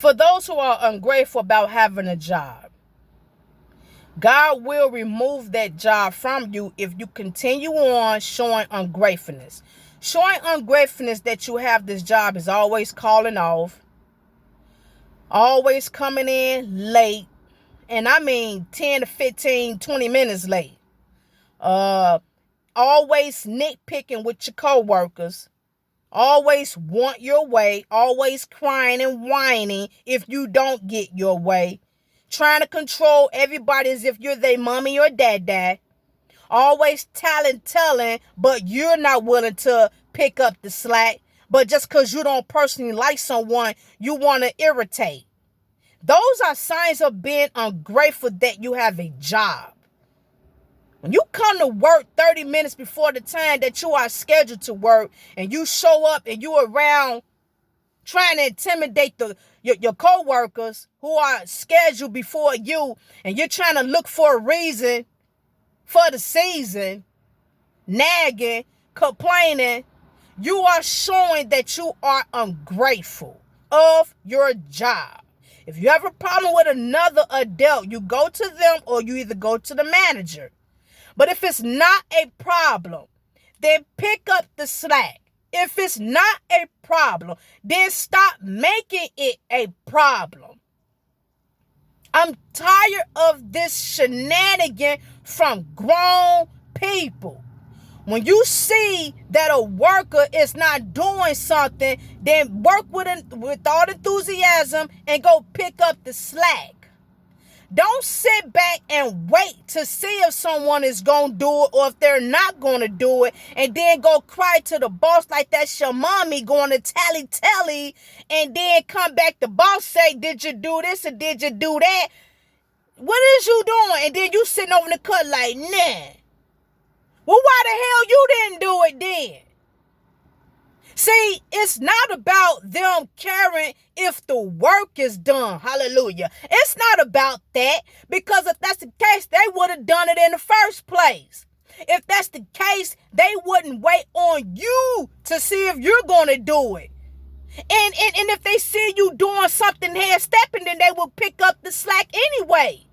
For those who are ungrateful about having a job, God will remove that job from you if you continue on showing ungratefulness. Showing ungratefulness that you have this job is always calling off, always coming in late, and I mean 10 to 15, 20 minutes late. Uh, Always nitpicking with your coworkers. Always want your way, always crying and whining if you don't get your way. Trying to control everybody as if you're their mommy or dad. Always telling, but you're not willing to pick up the slack. But just because you don't personally like someone, you want to irritate. Those are signs of being ungrateful that you have a job. When you come to work 30 minutes before the time that you are scheduled to work and you show up and you're around trying to intimidate your co-workers who are scheduled before you, and you're trying to look for a reason for the season, nagging, complaining, you are showing that you are ungrateful of your job. If you have a problem with another adult, you go to them or you either go to the manager. But if it's not a problem, then pick up the slack. If it's not a problem, then stop making it a problem. I'm tired of this shenanigan from grown people. When you see that a worker is not doing something, then work with all enthusiasm and go pick up the slack. Don't sit back and wait to see if someone is going to do it or if they're not going to do it, and then go cry to the boss like that's your mommy going to tally, and then come back, the boss say, did you do this or did you do that? What is you doing? And then you sitting over in the cut like, nah. Well, why the hell you didn't do it then? See, it's not about them caring if the work is done. Hallelujah. It's not about that, because if that's the case, they would have done it in the first place. If that's the case, they wouldn't wait on you to see if you're going to do it. And if they see you doing something half-stepping, then they will pick up the slack anyway.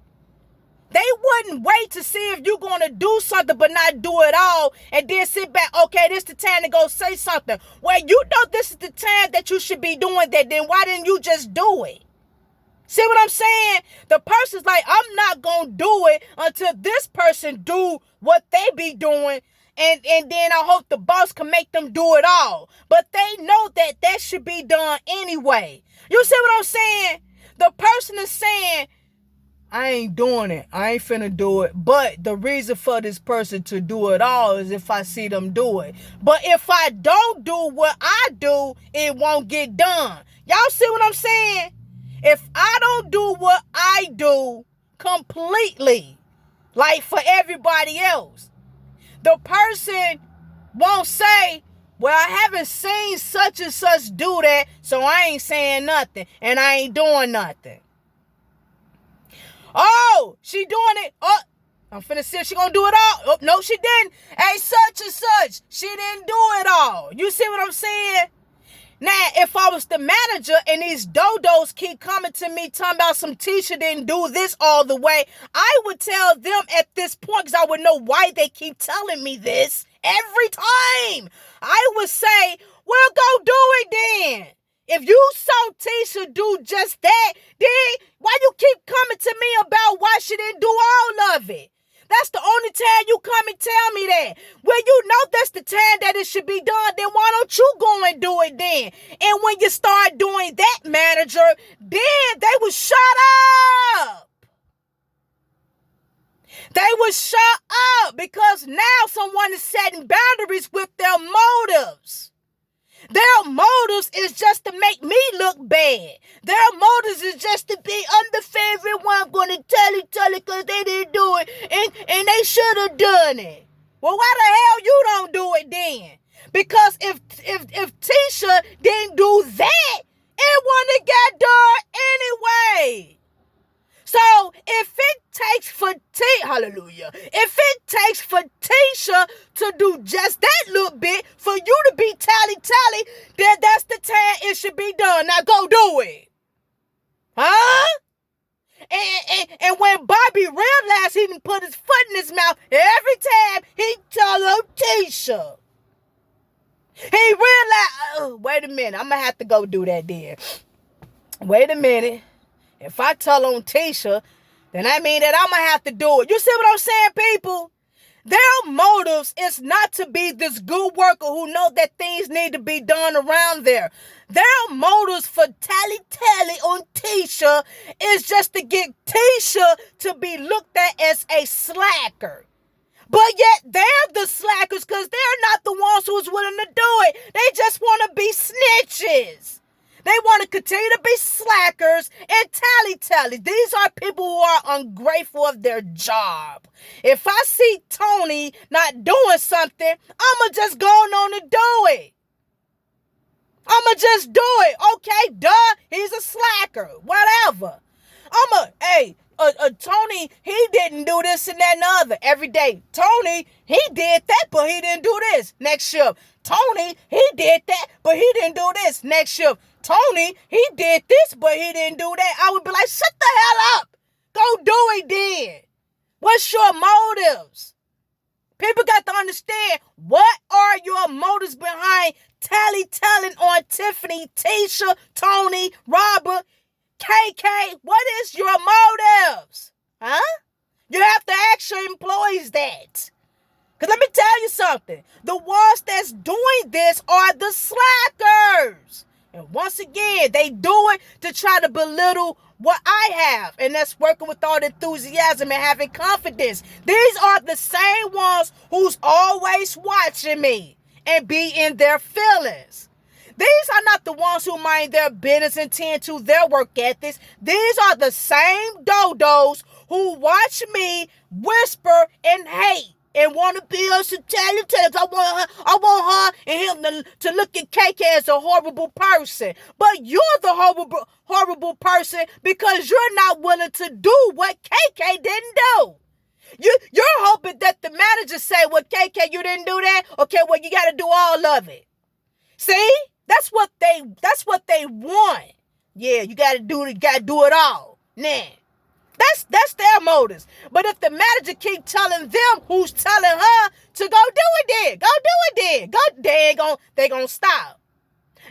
They wouldn't wait to see if you're going to do something but not do it all and then sit back. Okay, this is the time to go say something. Well, you know this is the time that you should be doing that. Then why didn't you just do it? See what I'm saying? The person's like, I'm not going to do it until this person do what they be doing. And then I hope the boss can make them do it all. But they know that should be done anyway. You see what I'm saying? The person is saying, I ain't doing it. I ain't finna do it. But the reason for this person to do it all is if I see them do it. But if I don't do what I do, it won't get done. Y'all see what I'm saying? If I don't do what I do completely, like for everybody else, the person won't say, well, I haven't seen such and such do that, so I ain't saying nothing and I ain't doing nothing. Oh, she doing it. Oh, I'm finna see if she gonna do it all. Oh, no, she didn't. Hey, such and such, she didn't do it all. You see what I'm saying? Now, if I was the manager and these dodos keep coming to me talking about some teacher didn't do this all the way, I would tell them at this point, because I would know why they keep telling me this every time. I would say, well, go do it then. If you saw Tisha do just that, then why you keep coming to me about why she didn't do all of it? That's the only time you come and tell me that. Well, you know that's the time that it should be done, then why don't you go and do it then? And when you start doing that, manager, then they will shut up. They will shut up because now someone is setting boundaries with their motives. Their motives is just to make me look bad. Their motives is just to be, I'm the favorite one, I'm going to tell it because they didn't do it and they should have done it. Well, why the hell you don't do it then? Because if Tisha didn't do that, it wouldn't have got done anyway. So if it takes for hallelujah, if it takes for Tisha to do just that little bit for you to be tally, then that's the time it should be done. Now go do it. And when Bobby realized he didn't put his foot in his mouth every time he told on Tisha, he realized, wait a minute, I'm going to have to go do that then. Wait a minute. If I tell on Tisha, then I mean that I'm going to have to do it. You see what I'm saying, people? Their motives is not to be this good worker who know that things need to be done around there. Their motives for tally on Tisha is just to get Tisha to be looked at as a slacker. But yet they're the slackers because they're not the ones who's willing to do it. They just want to be snitches. They want to continue to be slackers and tally. These are people who are ungrateful of their job. If I see Tony not doing something, I'ma just go on to do it. I'ma just do it. Okay, duh, he's a slacker. Whatever. Tony, he didn't do this and that and the other every day. Tony, he did that, but he didn't do this. Next shift. Tony, he did that, but he didn't do this. Next shift. Tony, he did this, but he didn't do that. I would be like, shut the hell up. Go do it then. What's your motives? People got to understand, what are your motives behind telling on Tiffany, Tisha, Tony, Robert, KK? What is your motives? Huh? You have to ask your employees that. Because let me tell you something. The ones that's doing this are the slackers. And once again, they do it to try to belittle what I have. And that's working with all the enthusiasm and having confidence. These are the same ones who's always watching me and be in their feelings. These are not the ones who mind their business and tend to their work ethics. These are the same dodos who watch me whisper and hate and want to be a satanic. I want her and him to look at KK as a horrible person. But you're the horrible person because you're not willing to do what KK didn't do. You're hoping that the manager say, well, KK, you didn't do that? Okay, well, you got to do all of it. See? That's what they want. Yeah, you got to do it all. Nah. That's their motives. But if the manager keep telling them who's telling her to go do it then, they gonna stop.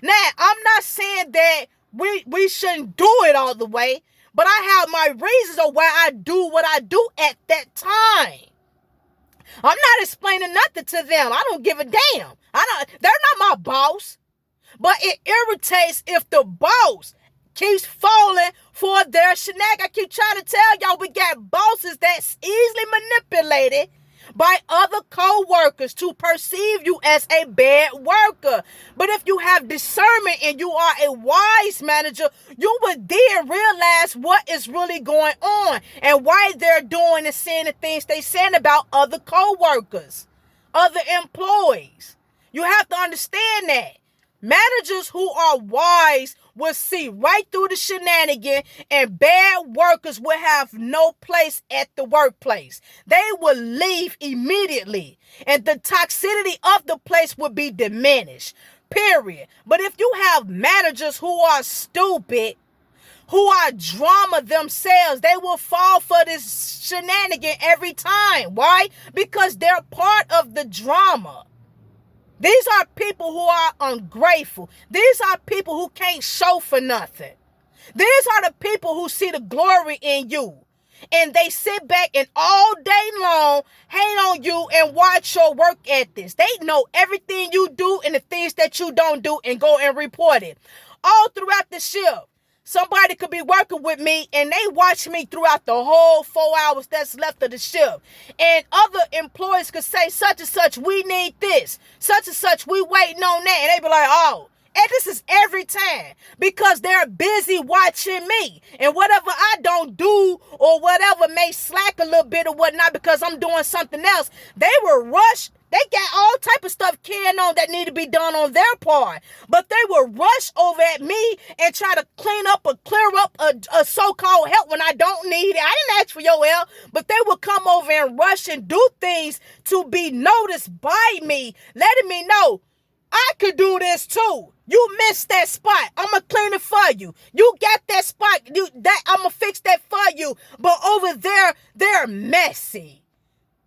Now, I'm not saying that we shouldn't do it all the way, but I have my reasons of why I do what I do at that time. I'm not explaining nothing to them. I don't give a damn. They're not my boss. But it irritates if the boss keeps falling for their shenanigans. I keep trying to tell y'all, we got bosses that's easily manipulated by other co-workers to perceive you as a bad worker. But if you have discernment and you are a wise manager, you would then realize what is really going on and why they're doing and saying the things they're saying about other co-workers, other employees. You have to understand that. Managers who are wise will see right through the shenanigan, and bad workers will have no place at the workplace. They will leave immediately, and the toxicity of the place will be diminished, period. But if you have managers who are stupid, who are drama themselves, they will fall for this shenanigan every time. Why? Because they're part of the drama. These are people who are ungrateful. These are people who can't show for nothing. These are the people who see the glory in you. And they sit back and all day long hate on you and watch your work ethics. They know everything you do and the things that you don't do and go and report it. All throughout the shift. Somebody could be working with me and they watch me throughout the whole 4 hours that's left of the shift. And other employees could say, such and such, we need this. Such and such, we waiting on that. And they be like, oh. And this is every time because they're busy watching me. And whatever I don't do or whatever may slack a little bit or whatnot because I'm doing something else, they will rush. They got all type of stuff carrying on that need to be done on their part. But they will rush over at me and try to clear up a so-called help when I don't need it. I didn't ask for your help, but they will come over and rush and do things to be noticed by me, letting me know I could do this too. You missed that spot. I'm going to clean it for you. You got that spot. I'm going to fix that for you. But over there, they're messy.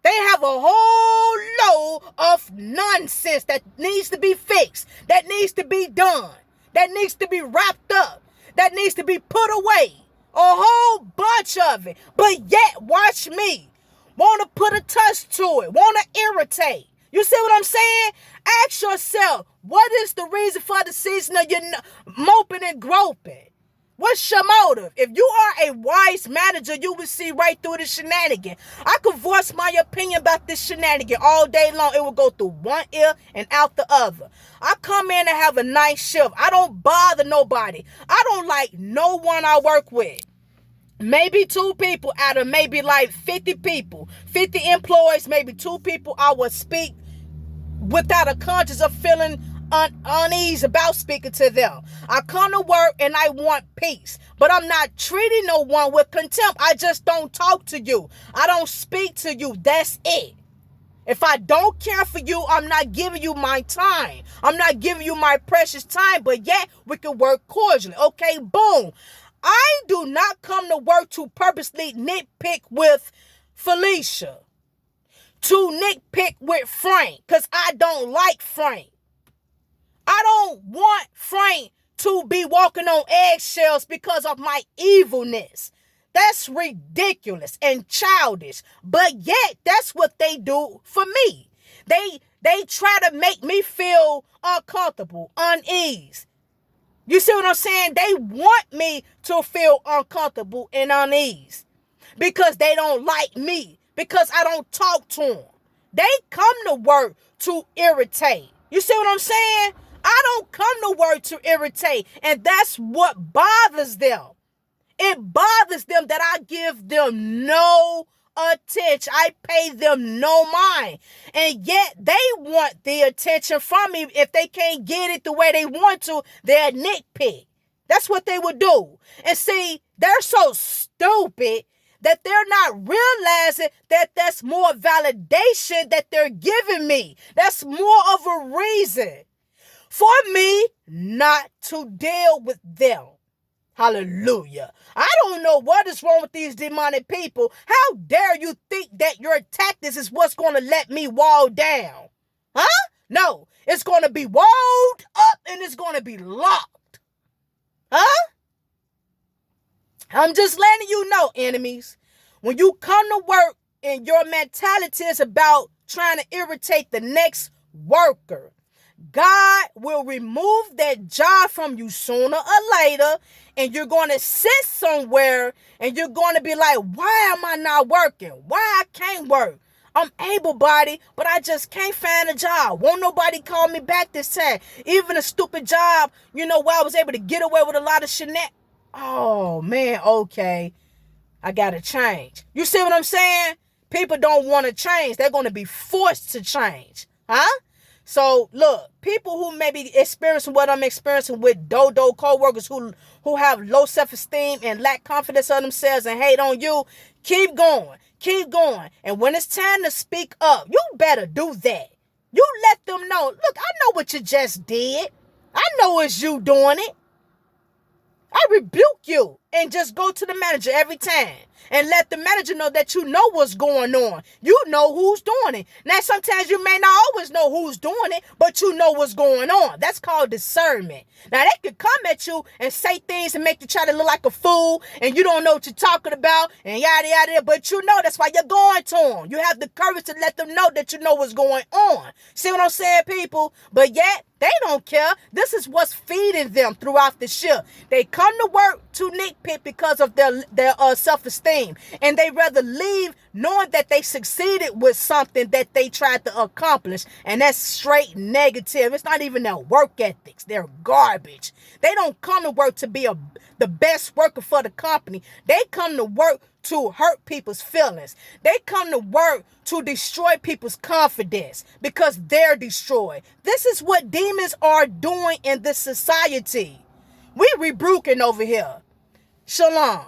They have a whole load of nonsense that needs to be fixed, that needs to be done, that needs to be wrapped up, that needs to be put away. A whole bunch of it. But yet, watch me. Want to put a touch to it. Want to irritate. You see what I'm saying? Ask yourself, what is the reason for the season of your moping and groping? What's your motive? If you are a wise manager, you will see right through the shenanigan. I could voice my opinion about this shenanigan all day long. It will go through one ear and out the other. I come in and have a nice shift. I don't bother nobody. I don't like no one I work with. Maybe 2 people out of maybe like 50 people, 50 employees, maybe 2 people I would speak without a conscience of feeling unease about speaking to them. I come to work and I want peace, but I'm not treating no one with contempt. I just don't talk to you. I don't speak to you. That's it. If I don't care for you, I'm not giving you my time. I'm not giving you my precious time, but yet we can work cordially. Okay, boom. I do not come to work to purposely nitpick with Felicia, to nitpick with Frank, because I don't like Frank. I don't want Frank to be walking on eggshells because of my evilness. That's ridiculous and childish. But yet, that's what they do for me. They try to make me feel uncomfortable, unease. You see what I'm saying? They want me to feel uncomfortable and unease because they don't like me, because I don't talk to them. They come to work to irritate. You see what I'm saying? I don't come to work to irritate, and that's what bothers them. It bothers them that I give them no attention. I pay them no mind. And yet they want the attention from me. If they can't get it the way they want to, they're nitpick. That's what they would do. And see, they're so stupid that they're not realizing that that's more validation that they're giving me. That's more of a reason for me not to deal with them. Hallelujah. I don't know what is wrong with these demonic people. How dare you think that your tactics is what's going to let me wall down? Huh? No, it's going to be walled up and it's going to be locked. Huh? I'm just letting you know, enemies. When you come to work and your mentality is about trying to irritate the next worker, God will remove that job from you sooner or later, and you're going to sit somewhere and you're going to be like, why am I not working? Why I can't work? I'm able-bodied, but I just can't find a job. Won't nobody call me back this time. Even a stupid job, where I was able to get away with a lot of shenanigans. Oh, man, okay. I got to change. You see what I'm saying? People don't want to change. They're going to be forced to change. Huh? So, look, people who may be experiencing what I'm experiencing with dodo co-workers who have low self-esteem and lack confidence in themselves and hate on you, keep going. Keep going. And when it's time to speak up, you better do that. You let them know, look, I know what you just did. I know it's you doing it. I rebuke you and just go to the manager every time and let the manager know that you know what's going on. You know who's doing it. Now, sometimes you may not always know who's doing it, but you know what's going on. That's called discernment. Now, they could come at you and say things and make you try to look like a fool, and you don't know what you're talking about, and yada, yada, but you know that's why you're going to them. You have the courage to let them know that you know what's going on. See what I'm saying, people? But yet, they don't care. This is what's feeding them throughout the shift. They come to work to nitpick because of their self-esteem. And they rather leave knowing that they succeeded with something that they tried to accomplish. And that's straight negative. It's not even their work ethics. They're garbage. They don't come to work to be the best worker for the company. They come to work to hurt people's feelings. They come to work to destroy people's confidence because they're destroyed. This is what demons are doing in this society. We rebuking over here. Shalom.